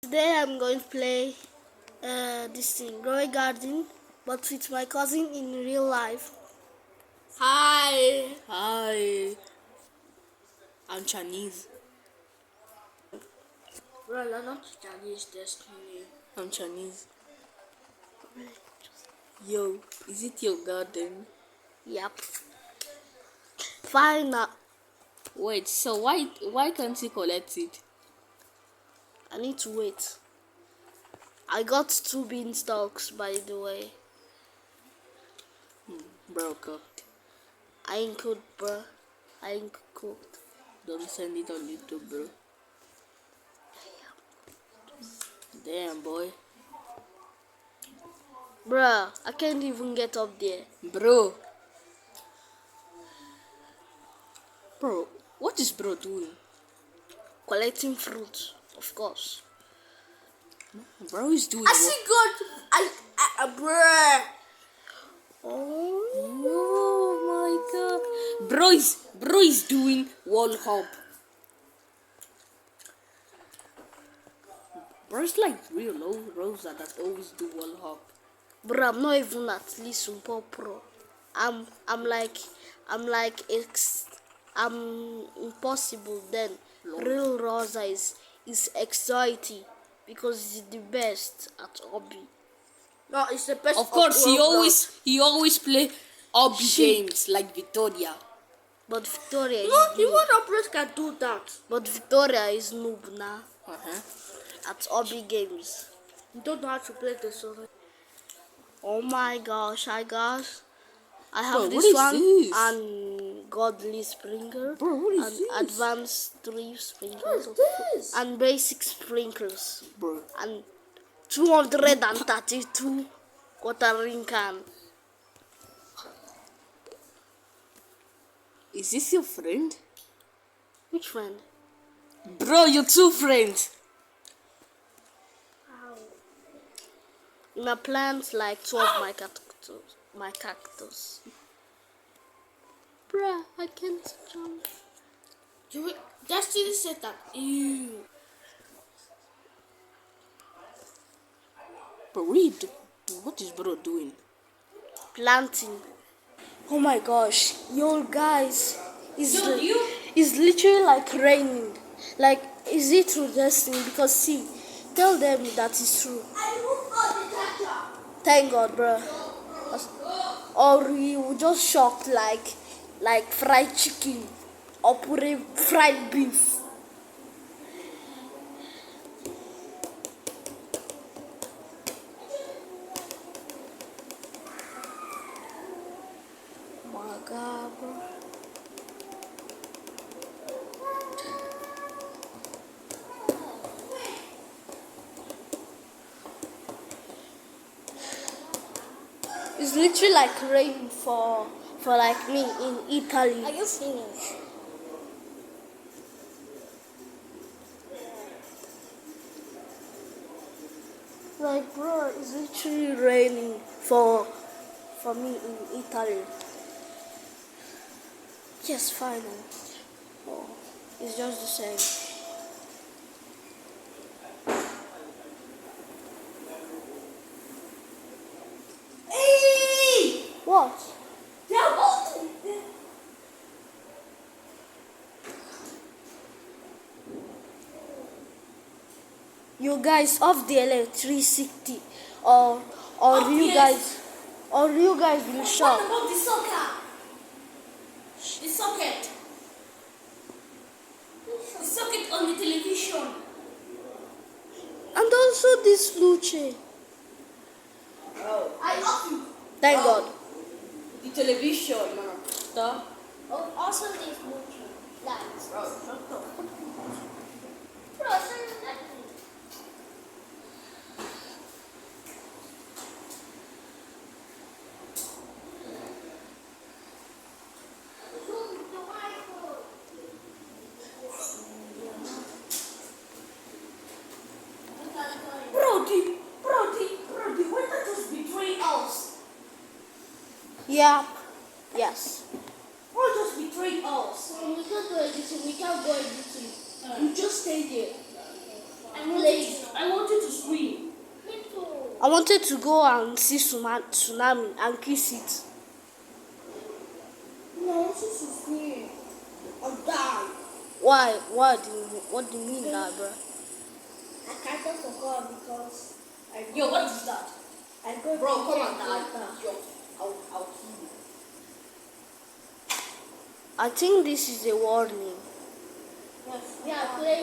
Today I'm going to play this thing, Grow Garden, but with my cousin in real life. Hi. I'm Chinese. Bro, you're not Chinese, Destiny. I'm Chinese. Yo, is it your garden? Yep. Fine now. Wait, so why can't you collect it? I need to wait. I got 2 beanstalks, by the way. Bro, cooked. I ain't cooked, bro. I ain't cooked. Don't send it on YouTube, bro. Damn, boy. Bruh, I can't even get up there. Bro, what is bro doing? Collecting fruit, of course. Bro is doing I what? see God. Bruh. Oh my god. Bro is doing wall hop. Bro's like real low Rosa that always do wall hop. Bro, I'm not even at least super pro. I'm impossible then. Lol. Real Rosa is exciting because he's the best at hobby. No, it's the best. Of course, he Roblox. always play hobby Shit. games like Victoria. But Victoria is Even noob. Roblox can do that. But Victoria is noob now Uh-huh. at hobby games. You don't know how to play the song. Oh my gosh, I have Bro, this what is one this? and Godly Sprinkler. Bro, what is and this? Advanced 3 sprinklers. What is this? And basic sprinklers. Bro, And 232 watering can. is this your friend? Which friend? Bro, your 2 friends. In my plants like 2 of my cactus. Bruh, I can't jump. Destiny said that. Ew. Bro, what is bro doing? Planting. Oh my gosh, yo guys, you? it's literally like raining. Like, is it true, Destiny? Because see, tell them that it's true. Thank God, bro. Or we will just shocked like fried chicken or puree fried beef. Oh my God, bro. It's literally like rain for like me in Italy. Are you finished? Like, bro, it's literally raining for me in Italy. Yes, finally. Oh, it's just the same. Hey! What? You guys off the electricity, or you guys will shock. What about the soccer? The socket. The socket on the television. And also this Luce. I love you. Thank God. The television, man. Stop. Oh, also this Luce. Lights. Bro, shut up. Brody, why not just betray us? Yeah. Yes. Why just betray us? We can't go anything. We can't go anything. You just stay there. I want wanted to go and see tsunami and kiss it. No, I want you to scream or die. Why? What do you mean that, bro? I can't forgot because Yo, what is that? I go Bro, to come check on, die. later. Yo, I'll kill you. I think this is a warning. Yes, we are playing.